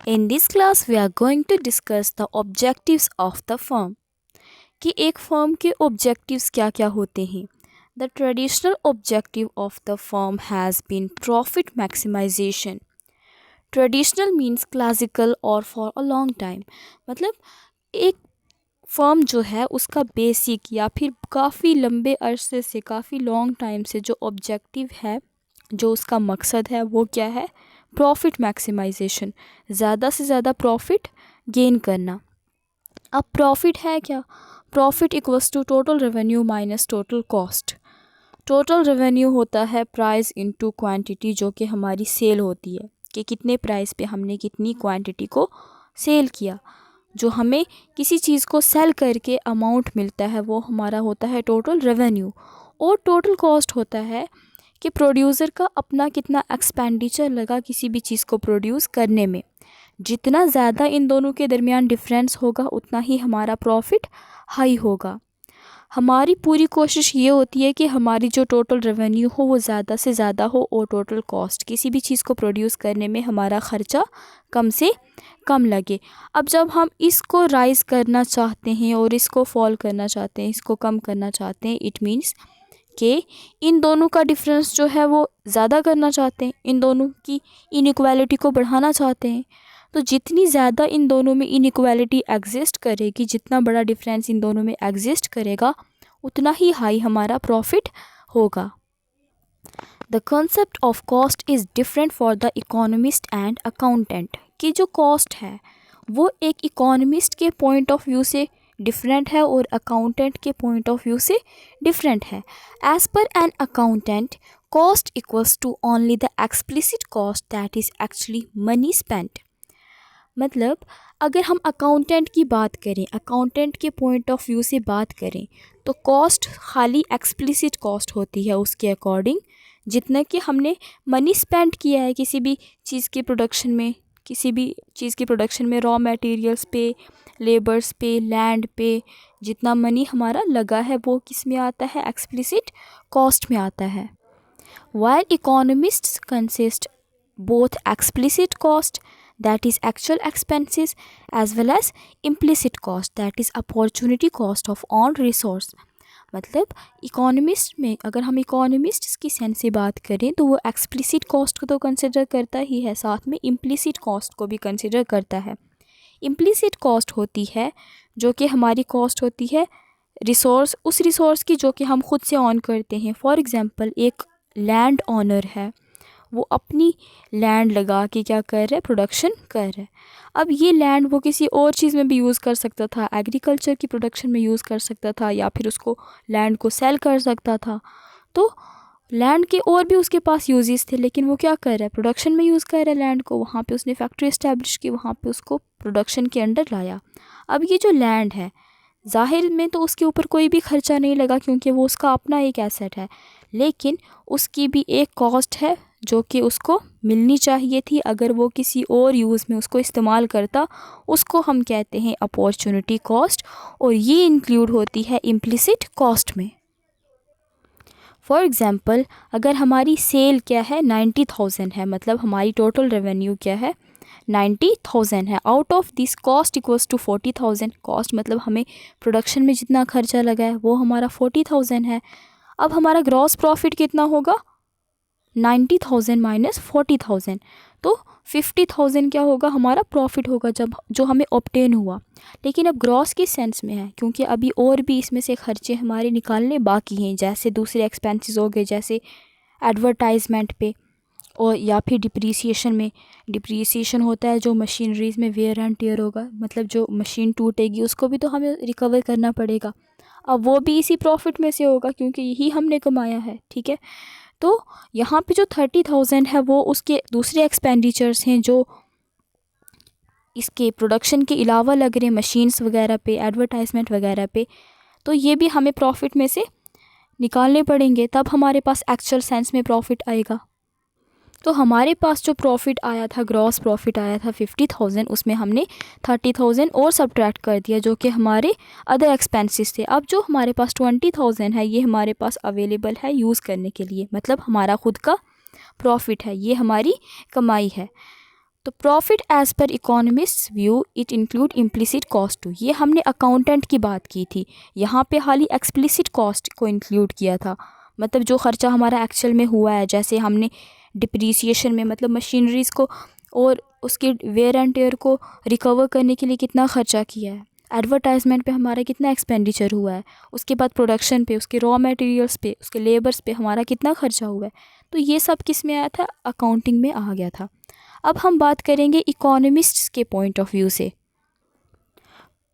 In this class, we are going to discuss the objectives of the firm. कि एक firm के objectives क्या क्या होते हैं. The traditional objective of the firm has been profit maximization. Traditional means classical or for a long time. मतलब एक firm जो है उसका बेसिक या फिर काफ़ी लंबे अरसे से काफ़ी लॉन्ग टाइम से जो ऑब्जेक्टिव है, जो उसका मकसद है, वो क्या है? प्रॉफिट मैक्सिमाइजेशन, ज़्यादा से ज़्यादा प्रॉफिट गेन करना. अब प्रॉफिट है क्या? Profit equals to total revenue minus total cost. Total revenue होता है प्राइस इनटू क्वांटिटी, जो कि हमारी सेल होती है कि कितने प्राइस पे हमने कितनी क्वांटिटी को सेल किया. जो हमें किसी चीज़ को सेल करके अमाउंट मिलता है वो हमारा होता है टोटल रेवेन्यू. और टोटल कॉस्ट होता है कि प्रोड्यूसर का अपना कितना एक्सपेंडिचर लगा किसी भी चीज़ को प्रोड्यूस करने में. जितना ज़्यादा इन दोनों के दरमियान डिफरेंस होगा उतना ही हमारा प्रॉफिट हाई होगा. हमारी पूरी कोशिश ये होती है कि हमारी जो टोटल रेवेन्यू हो वो ज़्यादा से ज़्यादा हो और टोटल कॉस्ट किसी भी चीज़ को प्रोड्यूस करने में हमारा ख़र्चा कम से कम लगे. अब जब हम इसको राइज़ करना चाहते हैं और इसको फॉल करना चाहते हैं, इसको कम करना चाहते हैं, इट मीन्स कि इन दोनों का डिफरेंस जो है वो ज़्यादा करना चाहते हैं, इन दोनों की इनइक्वालिटी को बढ़ाना चाहते हैं. तो जितनी ज़्यादा इन दोनों में इनइक्वालिटी एग्जिस्ट करेगी, जितना बड़ा डिफरेंस इन दोनों में एग्जिस्ट करेगा, उतना ही हाई हमारा प्रॉफिट होगा. The concept of cost is different for the economist and accountant. कि जो कॉस्ट है वो एक इकोनॉमिस्ट के पॉइंट ऑफ व्यू से डिफरेंट है और अकाउंटेंट के पॉइंट ऑफ व्यू से डिफरेंट है. As per an accountant, cost equals to only the explicit cost that is actually money spent. मतलब अगर हम अकाउंटेंट की बात करें, अकाउंटेंट के पॉइंट ऑफ व्यू से बात करें, तो कॉस्ट खाली एक्सप्लिसिट कॉस्ट होती है उसके अकॉर्डिंग, जितना कि हमने मनी स्पेंड किया है किसी भी चीज़ के प्रोडक्शन में, रॉ मटेरियल्स पे, लेबर्स पे, लैंड पे, जितना मनी हमारा लगा है वो किस में आता है? एक्सप्लिसिट कॉस्ट में आता है. While economists consist both explicit cost, that is actual expenses, as well as implicit cost, that is opportunity cost of own resource. मतलब इकोनॉमिस्ट में अगर हम इकोनॉमिस्ट की सेंस से बात करें तो वो एक्सप्लिसिट कॉस्ट को तो कंसिडर करता ही है, साथ में इम्प्लिसिट कॉस्ट को भी कंसिडर करता है. इम्प्लिसिट कॉस्ट होती है जो कि हमारी कॉस्ट होती है रिसोर्स, उस रिसोर्स की जो कि हम खुद से ऑन करते हैं. फॉर एग्ज़ाम्पल एक लैंड ऑनर है, वो अपनी लैंड लगा के क्या कर रहा है? प्रोडक्शन कर रहा है. अब ये लैंड वो किसी और चीज़ में भी यूज़ कर सकता था, एग्रीकल्चर की प्रोडक्शन में यूज़ कर सकता था, या फिर उसको लैंड को सेल कर सकता था. तो लैंड के और भी उसके पास यूजेस थे, लेकिन वो क्या कर रहा है? प्रोडक्शन में यूज़ कर रहा है लैंड को. वहाँ पे उसने फैक्ट्री इस्टेब्लिश की, वहाँ पे उसको प्रोडक्शन के अंडर लाया. अब ये जो लैंड है, ज़ाहिर में तो उसके ऊपर कोई भी ख़र्चा नहीं लगा क्योंकि वो उसका अपना एक एसेट है, लेकिन उसकी भी एक कॉस्ट है जो कि उसको मिलनी चाहिए थी अगर वो किसी और यूज़ में उसको इस्तेमाल करता. उसको हम कहते हैं अपॉर्चुनिटी कॉस्ट, और ये इंक्लूड होती है इम्प्लिसिट कॉस्ट में. फॉर एग्ज़ाम्पल अगर हमारी सेल क्या है? 90,000 है, मतलब हमारी टोटल रेवेन्यू क्या है? 90,000 है. Out of this cost equals to 40,000. Cost मतलब हमें प्रोडक्शन में जितना खर्चा लगा है वो हमारा 40,000 है. अब हमारा ग्रॉस प्रॉफिट कितना होगा? 90,000 माइनस 40,000, तो 50,000 क्या होगा? हमारा प्रॉफिट होगा जब जो हमें ऑब्टेन हुआ. लेकिन अब ग्रॉस के सेंस में है क्योंकि अभी और भी इसमें से खर्चे हमारे निकालने बाकी हैं, जैसे दूसरे एक्सपेंसेस हो गए, जैसे एडवर्टाइजमेंट पे, और या फिर डिप्रीसिएशन में. डिप्रीसिएशन होता है जो मशीनरीज़ में वेयर एंड टेयर होगा, मतलब जो मशीन टूटेगी उसको भी तो हमें रिकवर करना पड़ेगा. अब वो भी इसी प्रॉफिट में से होगा क्योंकि यही हमने कमाया है. ठीक है, तो यहाँ पे जो 30,000 है वो उसके दूसरे एक्सपेंडिचर्स हैं जो इसके प्रोडक्शन के अलावा लग रहे हैं, मशीन्स वगैरह पे, एडवर्टाइजमेंट वगैरह पे. तो ये भी हमें प्रॉफिट में से निकालने पड़ेंगे, तब हमारे पास एक्चुअल सेंस में प्रॉफिट आएगा. तो हमारे पास जो प्रॉफिट आया था, ग्रॉस प्रॉफिट आया था 50,000, उसमें हमने 30,000 और सब्ट्रैक्ट कर दिया जो कि हमारे अदर एक्सपेंसेस थे. अब जो हमारे पास 20,000 है ये हमारे पास अवेलेबल है यूज़ करने के लिए, मतलब हमारा खुद का प्रॉफिट है, ये हमारी कमाई है. तो profit as per economist view it include implicit cost too, ये हमने अकाउंटेंट की बात की थी, यहाँ पे हाल ही एक्सप्लिसिट कॉस्ट को इंक्लूड किया था, मतलब जो खर्चा हमारा एक्चुअल में हुआ है, जैसे हमने डिप्रिसिएशन में मतलब मशीनरीज़ को और उसके वेयर एंड टेयर को रिकवर करने के लिए कितना खर्चा किया है, एडवर्टाइजमेंट पे हमारा कितना एक्सपेंडिचर हुआ है, उसके बाद प्रोडक्शन पे, उसके रॉ मटेरियल्स पे, उसके लेबर्स पे हमारा कितना खर्चा हुआ है, तो ये सब किस में आया था, अकाउंटिंग में आ गया था। अब हम बात करेंगे इकोनॉमिस्ट्स के पॉइंट ऑफ व्यू से।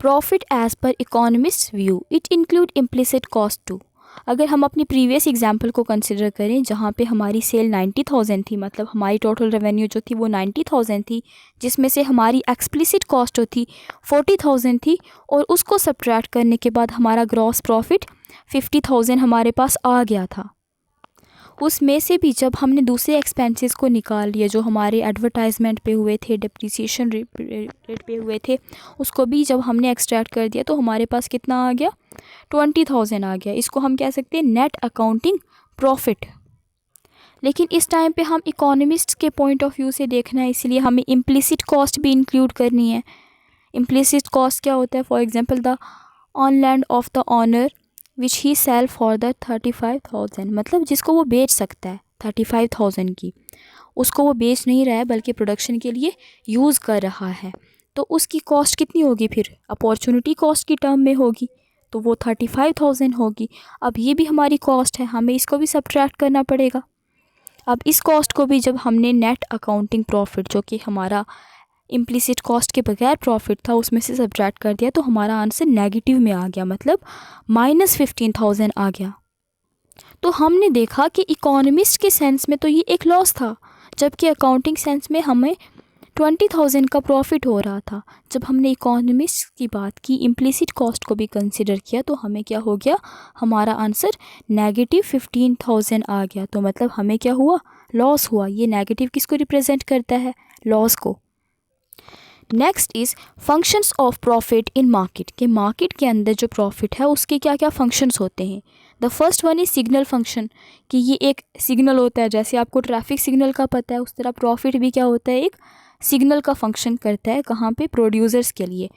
Profit as per economist view it include implicit cost too. अगर हम अपनी प्रीवियस एग्जांपल को कंसिडर करें जहाँ पे हमारी सेल 90,000 थी, मतलब हमारी टोटल रेवेन्यू जो थी वो 90,000 थी, जिसमें से हमारी एक्सप्लिसिट कॉस्ट जो थी 40,000 थी, और उसको सब्ट्रैक्ट करने के बाद हमारा ग्रॉस प्रॉफिट 50,000 हमारे पास आ गया था। उसमें से भी जब हमने दूसरे एक्सपेंसेस को निकाल लिया जो हमारे एडवर्टाइजमेंट पे हुए थे, डिप्रिसिएशन रेट पे हुए थे, उसको भी जब हमने एक्सट्रैक्ट कर दिया तो हमारे पास कितना आ गया, 20,000 आ गया। इसको हम कह सकते हैं नेट अकाउंटिंग प्रॉफिट। लेकिन इस टाइम पे हम इकोनॉमिस्ट के पॉइंट ऑफ व्यू से देखना है, इसलिए हमें इम्प्लिसिट कॉस्ट भी इंक्लूड करनी है। इम्प्लिसिट कॉस्ट क्या होता है, for example the on land of the owner which he sell for the 35,000, मतलब जिसको वो बेच सकता है 35,000 की, उसको वो बेच नहीं रहा है बल्कि प्रोडक्शन के लिए यूज़ कर रहा है, तो उसकी कॉस्ट कितनी होगी, फिर अपॉर्चुनिटी कॉस्ट की टर्म में होगी, तो वो 35,000 होगी। अब ये भी हमारी कॉस्ट है, हमें इसको भी सब्ट्रैक्ट करना पड़ेगा। अब इस कॉस्ट को भी जब हमने नेट अकाउंटिंग प्रॉफिट जो कि हमारा इम्प्लिसिट कॉस्ट के बगैर प्रॉफिट था उसमें से सब्ट्रैक्ट कर दिया, तो हमारा आंसर नेगेटिव में आ गया, मतलब -15,000 आ गया। तो हमने देखा कि इकोनॉमिस्ट के सेंस में तो ये एक लॉस था, जबकि अकाउंटिंग सेंस में हमें 20,000 का प्रॉफिट हो रहा था। जब हमने इकोनॉमिस्ट की बात की, इम्प्लिसिट कॉस्ट को भी कंसिडर किया, तो हमें क्या हो गया, हमारा आंसर -15,000 आ गया। तो मतलब हमें क्या हुआ, लॉस हुआ। ये नेगेटिव किसको रिप्रेजेंट करता है, लॉस को। Next is functions of profit in market, के मार्केट के अंदर जो प्रॉफिट है उसके क्या क्या फंक्शंस होते हैं। The first one is signal function, कि ये एक सिग्नल होता है, जैसे आपको ट्रैफिक सिग्नल का पता है उस तरह प्रॉफिट भी क्या होता है, एक सिग्नल का फंक्शन करता है। कहाँ पे, प्रोड्यूसर्स के लिए।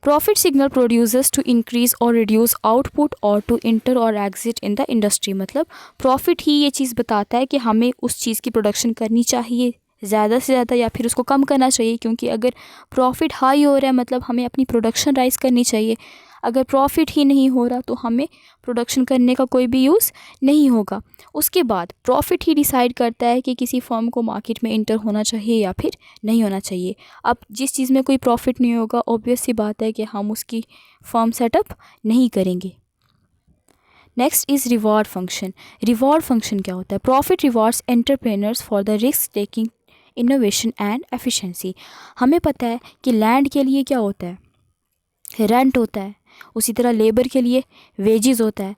Profit signal producers to increase और रिड्यूस आउटपुट और टू इंटर और एग्जिट इन द इंडस्ट्री, मतलब प्रॉफिट ही ये चीज़ बताता है कि हमें उस चीज़ की प्रोडक्शन करनी चाहिए ज़्यादा से ज़्यादा या फिर उसको कम करना चाहिए, क्योंकि अगर प्रॉफिट हाई हो रहा है मतलब हमें अपनी प्रोडक्शन राइज करनी चाहिए। अगर प्रॉफिट ही नहीं हो रहा तो हमें प्रोडक्शन करने का कोई भी यूज़ नहीं होगा। उसके बाद प्रॉफिट ही डिसाइड करता है कि किसी फर्म को मार्केट में इंटर होना चाहिए या फिर नहीं होना चाहिए। अब जिस चीज़ में कोई प्रॉफिट नहीं होगा, ऑब्वियस सी बात है कि हम उसकी फर्म सेटअप नहीं करेंगे। Next is reward function. Reward function क्या होता है, profit rewards entrepreneurs for the risk taking, innovation and efficiency. हमें पता है कि लैंड के लिए क्या होता है, रेंट होता है, उसी तरह लेबर के लिए वेजेस होता है,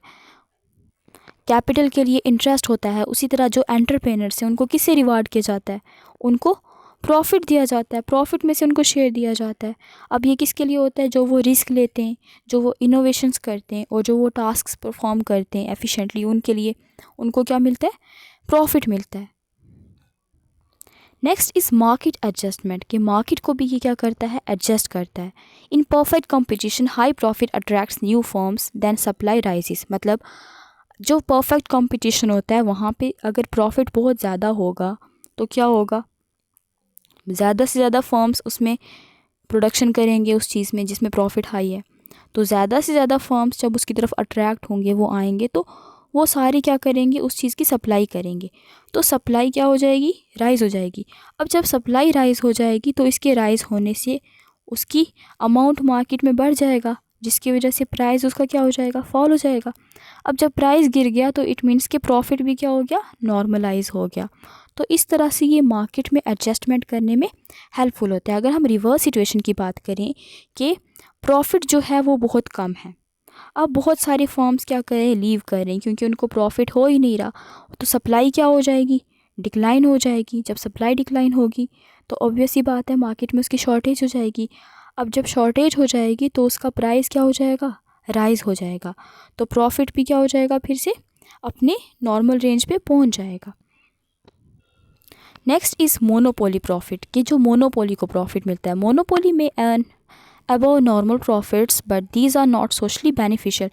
कैपिटल के लिए इंटरेस्ट होता है। उसी तरह जो एंटरप्रेन्योर्स हैं उनको किससे रिवार्ड किया जाता है, उनको प्रॉफिट दिया जाता है, प्रॉफिट में से उनको शेयर दिया जाता है। अब ये किसके लिए होता है, जो वो रिस्क लेते हैं, जो वो इनोवेशंस करते हैं और जो वो टास्क परफॉर्म करते हैं एफिशिएंटली, उनके लिए उनको क्या मिलता है, प्रॉफिट मिलता है। नेक्स्ट इज़ मार्केट एडजस्टमेंट, कि मार्केट को भी ये क्या करता है, एडजस्ट करता है। In perfect competition high profit attracts new firms then supply rises, मतलब जो परफेक्ट कंपटीशन होता है वहाँ पे अगर प्रॉफिट बहुत ज़्यादा होगा तो क्या होगा, ज़्यादा से ज़्यादा फर्म्स उसमें प्रोडक्शन करेंगे उस चीज़ में जिसमें प्रॉफिट हाई है, तो ज़्यादा से ज़्यादा फर्म्स जब उसकी तरफ अट्रैक्ट होंगे, वो आएंगे, तो वो सारे क्या करेंगे, उस चीज़ की सप्लाई करेंगे, तो सप्लाई क्या हो जाएगी, राइज़ हो जाएगी। अब जब सप्लाई राइज़ हो जाएगी तो इसके राइज़ होने से उसकी अमाउंट मार्केट में बढ़ जाएगा, जिसकी वजह से प्राइस उसका क्या हो जाएगा, फॉल हो जाएगा। अब जब प्राइस गिर गया तो इट मीन्स कि प्रॉफिट भी क्या हो गया, नॉर्मलाइज हो गया। तो इस तरह से ये मार्केट में एडजस्टमेंट करने में हेल्पफुल होता है। अगर हम रिवर्स सिचुएशन की बात करें कि प्रॉफिट जो है वो बहुत कम है, अब बहुत सारे फर्म्स क्या करें, लीव कर रहे हैं क्योंकि उनको प्रॉफिट हो ही नहीं रहा, तो सप्लाई क्या हो जाएगी, डिक्लाइन हो जाएगी। जब सप्लाई डिक्लाइन होगी तो ऑब्वियस ही बात है मार्केट में उसकी शॉर्टेज हो जाएगी। अब जब शॉर्टेज हो जाएगी तो उसका प्राइस क्या हो जाएगा, राइज़ हो जाएगा, तो प्रॉफिट भी क्या हो जाएगा, फिर से अपने नॉर्मल रेंज पे पहुंच जाएगा। नेक्स्ट इज़ मोनोपोली प्रॉफिट, कि जो मोनोपोली को प्रॉफिट मिलता है। मोनोपोली में earn above normal profits but these are not socially beneficial.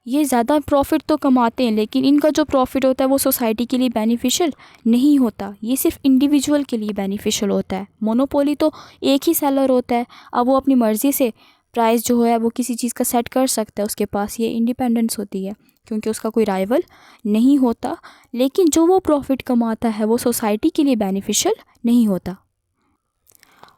ये ज़्यादा प्रॉफिट तो कमाते हैं लेकिन इनका जो प्रॉफिट होता है वो सोसाइटी के लिए बेनिफिशियल नहीं होता, ये सिर्फ इंडिविजुअल के लिए बेनिफिशियल होता है। मोनोपोली तो एक ही सेलर होता है, अब वो अपनी मर्ज़ी से प्राइस जो है वो किसी चीज़ का सेट कर सकता है, उसके पास ये इंडिपेंडेंस होती है क्योंकि उसका कोई राइवल नहीं होता। लेकिन जो वो प्रॉफिट कमाता है वो सोसाइटी के लिए बेनिफिशियल नहीं होता।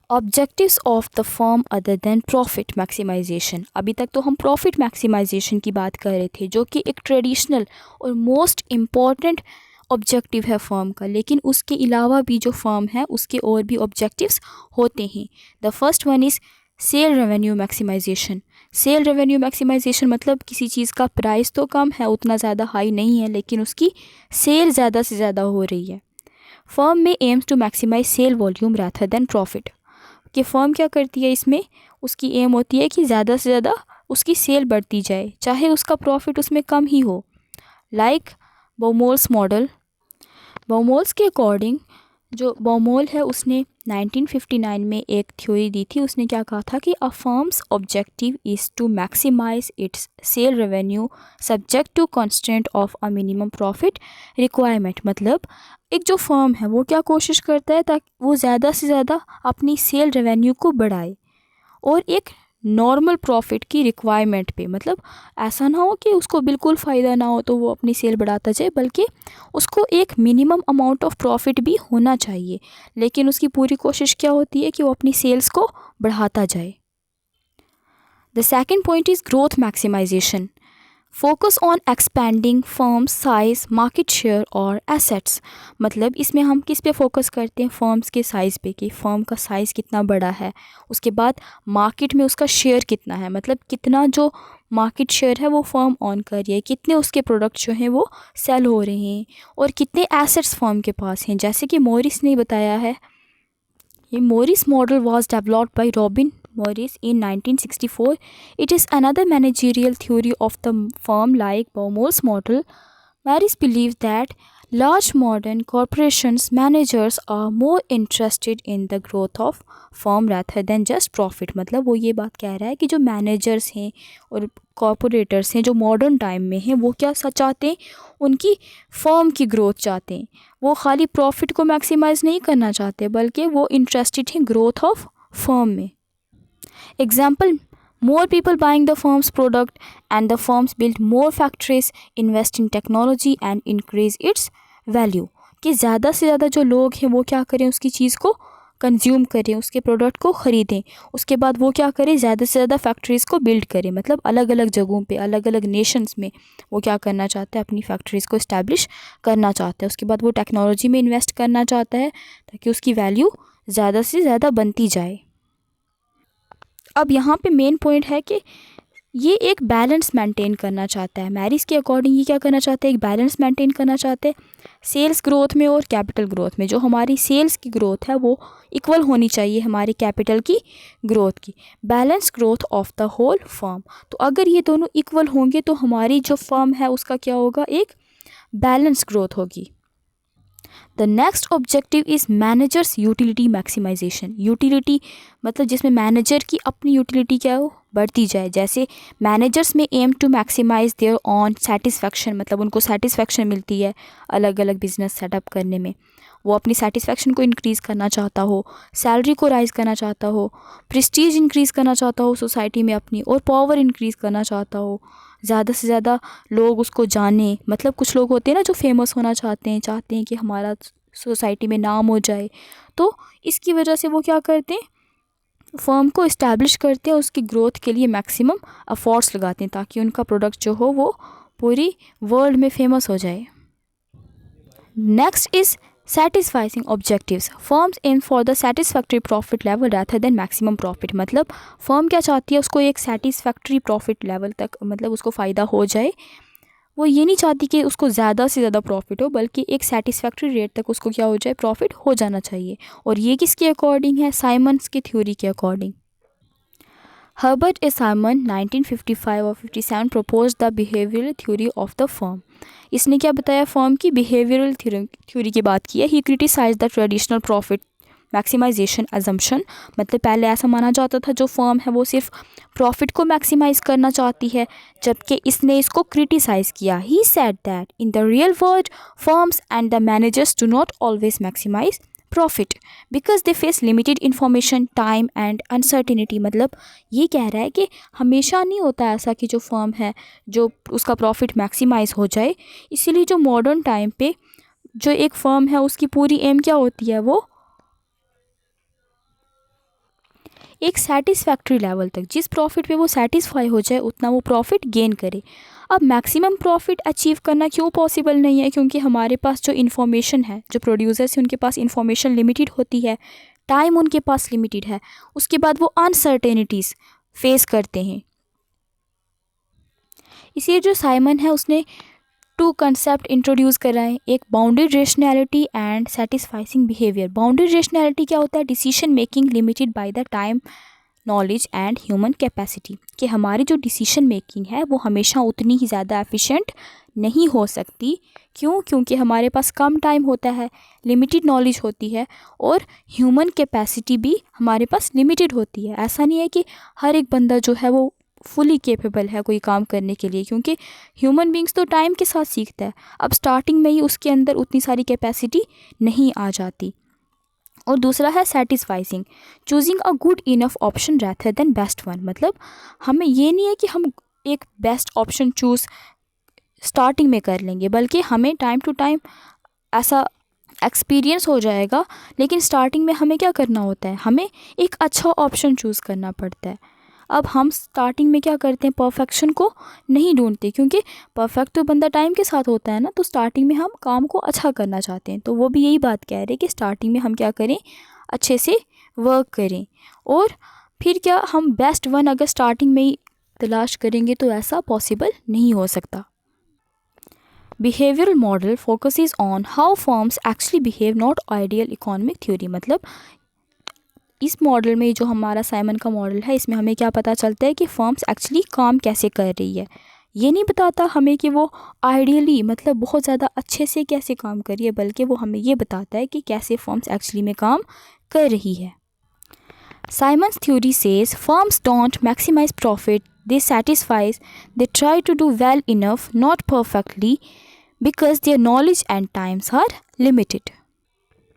Objectives of the firm other than profit maximisation. अभी तक तो हम प्रॉफिट मैक्सिमाइजेशन की बात कर रहे थे जो कि एक ट्रेडिशनल और मोस्ट इम्पॉर्टेंट ऑब्जेक्टिव है फर्म का, लेकिन उसके अलावा भी जो फर्म है उसके और भी ऑब्जेक्टिव्स होते हैं। The first one is sale revenue maximisation. Sale revenue maximisation मतलब किसी चीज़ का प्राइस तो कम है, उतना ज़्यादा हाई नहीं है, लेकिन उसकी सेल ज़्यादा से ज़्यादा हो रही है। Firm may aims to maximise sale volume rather than profit, कि फर्म क्या करती है इसमें, उसकी एम होती है कि ज़्यादा से ज़्यादा उसकी सेल बढ़ती जाए चाहे उसका प्रॉफिट उसमें कम ही हो। Like बॉमोल्स model. बॉमोल्स के अकॉर्डिंग, जो बॉमोल है उसने 1959 में एक थ्योरी दी थी। उसने क्या कहा था कि a firm's objective is to maximise its sale revenue subject to constraint of a minimum profit requirement. मतलब एक जो फर्म है वो क्या कोशिश करता है ताकि वो ज़्यादा से ज़्यादा अपनी सेल रेवेन्यू को बढ़ाए और एक नॉर्मल प्रॉफिट की रिक्वायरमेंट पे, मतलब ऐसा ना हो कि उसको बिल्कुल फ़ायदा ना हो तो वो अपनी सेल बढ़ाता जाए, बल्कि उसको एक मिनिमम अमाउंट ऑफ प्रॉफिट भी होना चाहिए, लेकिन उसकी पूरी कोशिश क्या होती है कि वो अपनी सेल्स को बढ़ाता जाए। The second point is growth maximisation. Focus on expanding firm size, market share और एसेट्स। मतलब इसमें हम किस पे फोकस करते हैं, फर्म्स के साइज़ पे, कि फर्म का साइज़ कितना बड़ा है, उसके बाद मार्केट में उसका शेयर कितना है, मतलब कितना जो मार्केट शेयर है वो फर्म ऑन कर रही है, कितने उसके प्रोडक्ट जो हैं वो सेल हो रहे हैं, और कितने एसेट्स फर्म के पास हैं। जैसे कि मॉरिस ने बताया है, ये Morris model was developed by Robin Morris in 1964. It is another managerial theory of the firm like Baumol's model. Morris believed that large modern corporations managers are more interested in the growth of firm rather than just profit। मतलब वो ये बात कह रहा है कि जो managers हैं और कॉरपोरेटर्स हैं जो मॉडर्न टाइम में हैं वो क्या चाहते हैं, उनकी फर्म की ग्रोथ चाहते हैं। वो खाली प्रॉफिट को मैक्सिमाइज नहीं करना चाहते बल्कि वो इंटरेस्टेड हैं ग्रोथ ऑफ फर्म में। Example, more people buying the firm's product and the firms build more factories, invest in technology and increase its value। कि ज़्यादा से ज़्यादा जो लोग हैं वो क्या करें, उसकी चीज़ को कंज्यूम करें, उसके प्रोडक्ट को ख़रीदें, उसके बाद वो क्या करें, ज़्यादा से ज़्यादा फैक्ट्रीज़ को बिल्ड करें। मतलब अलग अलग जगहों पे, अलग अलग नेशंस में वो क्या करना चाहता है, अपनी फैक्ट्रीज़ को इस्टेब्लिश करना चाहता है। उसके बाद वो टेक्नोलॉजी में इन्वेस्ट करना चाहता है ताकि उसकी वैल्यू ज़्यादा से ज़्यादा बनती जाए। अब यहाँ पे मेन पॉइंट है कि ये एक बैलेंस मेंटेन करना चाहता है। मैरिस के अकॉर्डिंग ये क्या करना चाहते हैं, एक बैलेंस मेंटेन करना चाहते हैं सेल्स ग्रोथ में और कैपिटल ग्रोथ में। जो हमारी सेल्स की ग्रोथ है वो इक्वल होनी चाहिए हमारे कैपिटल की ग्रोथ की। Balance growth of the whole firm. तो अगर ये दोनों इक्वल होंगे तो हमारी जो फर्म है उसका क्या होगा, एक बैलेंस ग्रोथ होगी। The next objective is managers utility maximisation. Utility मतलब जिसमें मैनेजर की अपनी यूटिलिटी क्या हो, बढ़ती जाए। जैसे managers may aim to maximise their own satisfaction, मतलब उनको सेटिस्फेक्शन मिलती है अलग अलग बिजनेस सेटअप करने में, वो अपनी सेटिस्फेक्शन को इंक्रीज़ करना चाहता हो, सैलरी को राइज़ करना चाहता हो, प्रेस्टीज इंक्रीज़ करना चाहता हो सोसाइटी में अपनी, और पावर इंक्रीज़ करना चाहता हो, ज़्यादा से ज़्यादा लोग उसको जाने। मतलब कुछ लोग होते हैं ना जो फेमस होना चाहते हैं कि हमारा सोसाइटी में नाम हो जाए, तो इसकी वजह से वो क्या करते हैं, फर्म को इस्टेब्लिश करते हैं, उसकी ग्रोथ के लिए मैक्सिमम एफर्ट्स लगाते हैं ताकि उनका प्रोडक्ट जो हो वो पूरी वर्ल्ड में फेमस हो जाए। Next is satisfying objectives. Firms aim for the satisfactory profit level rather than maximum profit। मतलब फर्म क्या चाहती है, उसको एक satisfactory profit level तक, मतलब उसको फ़ायदा हो जाए। वो ये नहीं चाहती कि उसको ज़्यादा से ज़्यादा प्रॉफिट हो, बल्कि एक satisfactory रेट तक उसको क्या हो जाए, प्रॉफिट हो जाना चाहिए। और ये किसके अकॉर्डिंग है, साइमंड्स की थ्योरी के अकॉर्डिंग। हर्बर्ट ए साइमन 1955 और 57 proposed the behavioural theory of the firm. इसने क्या बताया, फर्म की बिहेवियरल थ्योरी की बात की है। He criticised the traditional profit maximisation assumption, मतलब पहले ऐसा माना जाता था जो फर्म है वो सिर्फ प्रॉफिट को मैक्सिमाइज करना चाहती है, जबकि इसने इसको क्रिटिसाइज किया। He said that in the real world firms and the managers do not always maximise profit because they face limited information, time and uncertainty. मतलब ये कह रहा है कि हमेशा नहीं होता ऐसा कि जो फर्म है जो उसका प्रॉफिट मैक्सिमाइज हो जाए। इसीलिए जो मॉडर्न टाइम पे जो एक फर्म है उसकी पूरी एम क्या होती है, वो एक सेटिस्फैक्ट्री लेवल तक, जिस प्रॉफिट पे वो सेटिस्फाई हो जाए उतना वो प्रॉफिट गेन करे। अब मैक्सिमम प्रॉफिट अचीव करना क्यों पॉसिबल नहीं है, क्योंकि हमारे पास जो इन्फॉर्मेशन है, जो प्रोड्यूसर्स हैं उनके पास इन्फॉर्मेशन लिमिटेड होती है, टाइम उनके पास लिमिटेड है, उसके बाद वो अनसर्टेनिटीज़ फेस करते हैं। इसलिए जो साइमन है उसने टू कंसेप्ट इंट्रोड्यूस करा है, एक bounded rationality and satisficing behaviour. Bounded rationality क्या होता है, decision making limited by the time, knowledge and human capacity, कि हमारी जो डिसीजन मेकिंग है वो हमेशा उतनी ही ज़्यादा एफिशिएंट नहीं हो सकती। क्यों? क्योंकि हमारे पास कम टाइम होता है, लिमिटेड नॉलेज होती है, और ह्यूमन कैपेसिटी भी हमारे पास लिमिटेड होती है। ऐसा नहीं है कि हर एक बंदा जो है वो फुली केपेबल है कोई काम करने के लिए, क्योंकि ह्यूमन बींग्स तो टाइम के साथ सीखता है। अब स्टार्टिंग में ही उसके अंदर उतनी सारी कैपेसिटी नहीं आ जाती। और दूसरा है satisficing, choosing a good enough option rather than best one. मतलब हमें ये नहीं है कि हम एक बेस्ट ऑप्शन चूज़ स्टार्टिंग में कर लेंगे, बल्कि हमें टाइम टू टाइम ऐसा एक्सपीरियंस हो जाएगा, लेकिन स्टार्टिंग में हमें क्या करना होता है, हमें एक अच्छा ऑप्शन चूज़ करना पड़ता है। अब हम स्टार्टिंग में क्या करते हैं, परफेक्शन को नहीं ढूंढते, क्योंकि परफेक्ट तो बंदा टाइम के साथ होता है ना। तो स्टार्टिंग में हम काम को अच्छा करना चाहते हैं, तो वो भी यही बात कह रहे हैं कि स्टार्टिंग में हम क्या करें, अच्छे से वर्क करें। और फिर क्या, हम बेस्ट वन अगर स्टार्टिंग में ही तलाश करेंगे तो ऐसा पॉसिबल नहीं हो सकता। Behavioural model focuses on how firms actually behave, not ideal economic theory. मतलब इस मॉडल में जो हमारा साइमन का मॉडल है, इसमें हमें क्या पता चलता है कि फर्म्स एक्चुअली काम कैसे कर रही है। ये नहीं बताता हमें कि वो आइडियली, मतलब बहुत ज़्यादा अच्छे से कैसे काम कर रही है, बल्कि वो हमें ये बताता है कि कैसे फर्म्स एक्चुअली में काम कर रही है। Simon's theory says firms don't maximise profit, they satisfies, they try to do well enough, not perfectly, because their knowledge and times are limited.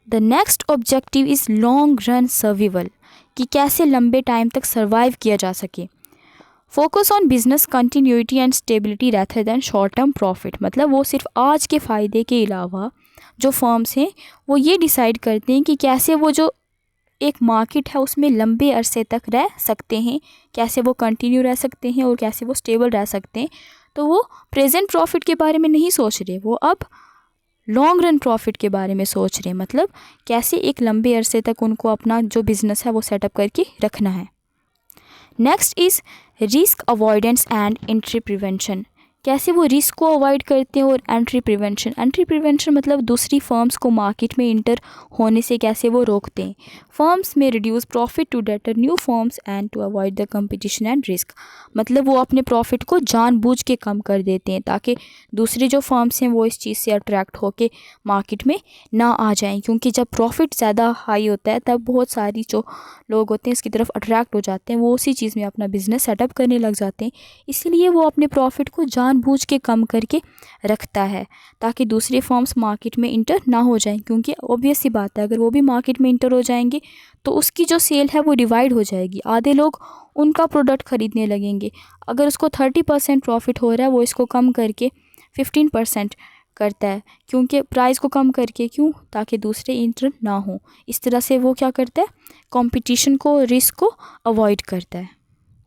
The next objective is long run survival, कि कैसे लंबे time तक survive किया जा सके। Focus on business continuity and stability rather than short term profit. मतलब वो सिर्फ आज के फ़ायदे के अलावा जो फर्म्स हैं वो ये डिसाइड करते हैं कि कैसे वो जो एक मार्केट है उसमें लंबे अरसे तक रह सकते हैं, कैसे वो कंटिन्यू रह सकते हैं और कैसे वो स्टेबल रह सकते हैं। तो वो प्रेजेंट प्रॉफिट के बारे में नहीं सोच रहे, वो अब लॉन्ग रन प्रॉफिट के बारे में सोच रहे हैं। मतलब कैसे एक लंबे अरसे तक उनको अपना जो बिज़नेस है वो सेटअप करके रखना है। Next is risk avoidance and entry prevention, कैसे वो रिस्क को अवॉइड करते हैं। और एंट्री प्रिवेंशन, एंट्री प्रिवेंशन मतलब दूसरी फर्म्स को मार्केट में इंटर होने से कैसे वो रोकते हैं। Firms may reduce profit to deter new firms and to avoid the competition and risk. मतलब वो अपने प्रॉफिट को जानबूझ के कम कर देते हैं ताकि दूसरी जो फर्म्स हैं वो इस चीज़ से अट्रैक्ट होके मार्केट में ना आ जाएं, क्योंकि जब प्रॉफिट ज़्यादा हाई होता है तब बहुत सारी जो लोग होते हैं इसकी तरफ अट्रैक्ट हो जाते हैं, वो उसी चीज़ में अपना बिजनेस सेटअप करने लग जाते हैं। इसीलिए वो अपने प्रॉफिट को जानबूझ के कम करके रखता है ताकि दूसरे फर्म्स मार्केट में इंटर ना हो जाएं, क्योंकि ऑब्वियस सी बात है अगर वो भी मार्केट में इंटर हो जाएंगे तो उसकी जो सेल है वो डिवाइड हो जाएगी, आधे लोग उनका प्रोडक्ट ख़रीदने लगेंगे। अगर उसको 30% प्रॉफिट हो रहा है वो इसको कम करके 15% करता है, क्योंकि प्राइस को कम करके, क्यों, ताकि दूसरे इंटर ना हो। इस तरह से वो क्या करता है, कंपटीशन को, रिस्क को अवॉइड करता है।